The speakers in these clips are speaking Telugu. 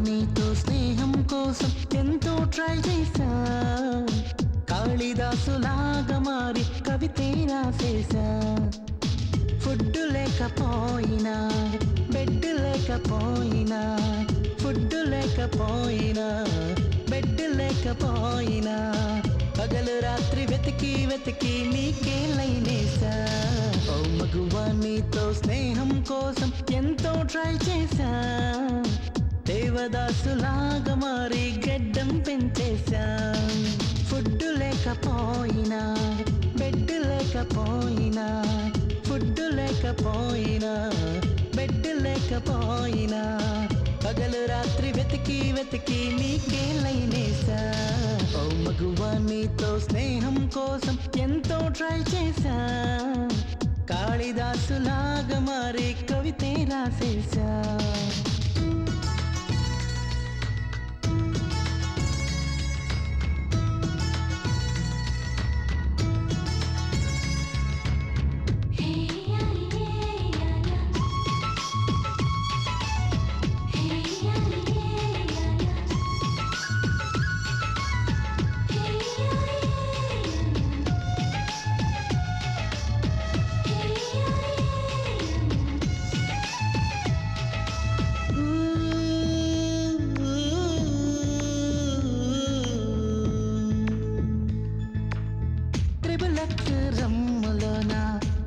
నీతో స్నేహం కోసం ఎంతో ట్రై చేశా, కాళిదాసులాగా మారి కవితే రాసేసా. ఫుడ్ లేకపోయినా, బెడ్ లేకపోయినా, ఫుడ్ లేకపోయినా, బెడ్ లేకపోయినా, పగలు రాత్రి వెతికి వెతికి నీకే లైనేసా. ఓ మగువా నీతో స్నేహం కోసం ఎంతో ట్రై చేశా, దేవదాసులాగా మారి గడ్డం పెంచేశా. ఫుడ్ లేకపోయినా, బెడ్ లేకపోయినా, ఫుడ్ లేకపోయినా, బెడ్ లేకపోయినా, పగలు రాత్రి వెతికి వెతికి నీకే లైనేసా. ఓ మగువా నీతో స్నేహం కోసం ఎంతో ట్రై చేశా, కాళిదాసులాగా మారి కవితే రాసేసా.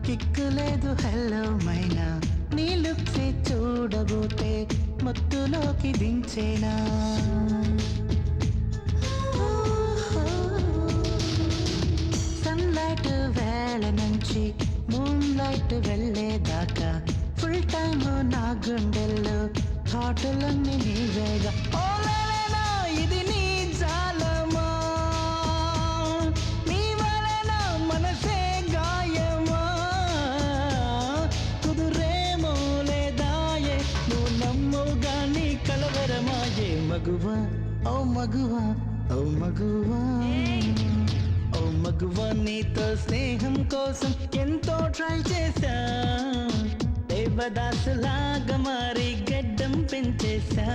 కిక్కులేదు హెల్లో మైనా, నీ లుక్సే చూడబోతే మత్తులోకి దించేనా. సన్లైట్ వేళ నుంచి మూన్ లైట్ వెళ్ళేదాకా ఫుల్ టైమ్ నా గుండెల్లో థాటులన్నీ నీవేగా. ఇది నీ జాలమా, నీ వలన మనసే గాయమా, కుదురేమో లేదాయే నువ్వు నమ్ముగా నీ కలవరమాయే. మగువా ఓ మగువా, ఓ మగువా, ఓ మగువా నీతో స్నేహం కోసం ఎంతో ట్రై చేశా, దేవదాసులాగా మారి గడ్డం పెంచేశా.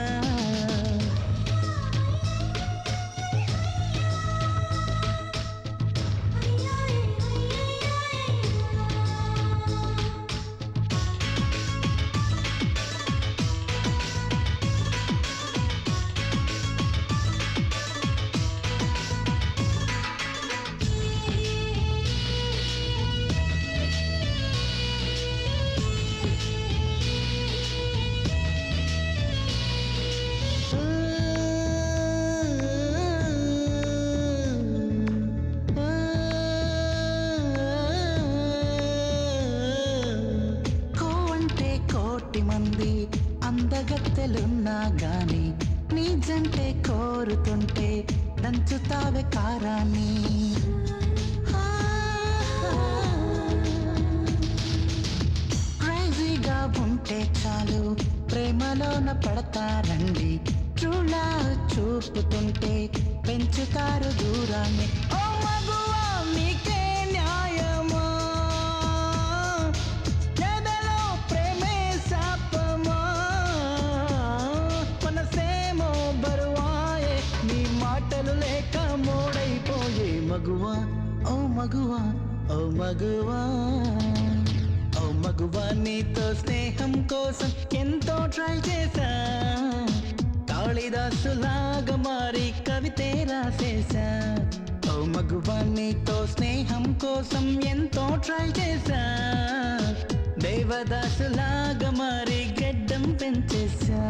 మంది అందగత్తెలున్నా గాని నీ జంటే కోరుతుంటే దంచుతావే కారాన్ని. క్రేజీగా ఉంటే చాలు ప్రేమలోన పడతారండి, ట్రూలా చూపుతుంటే పెంచుతారు దూరాన్ని. ఓ మగువా మీకే న్యాయమా, లేక మోడైపోయే. మగువా ఓ మగువా, ఓ మగువా, ఓ మగువా నీతో స్నేహం కోసం ఎంతో ట్రై చేశా, కాళిదాసులాగా మారి కవితే రాసేసా. ఓ మగువా నీతో స్నేహం కోసం ఎంతో ట్రై చేశా, దేవదాసులాగా మారి గడ్డం పెంచేశా.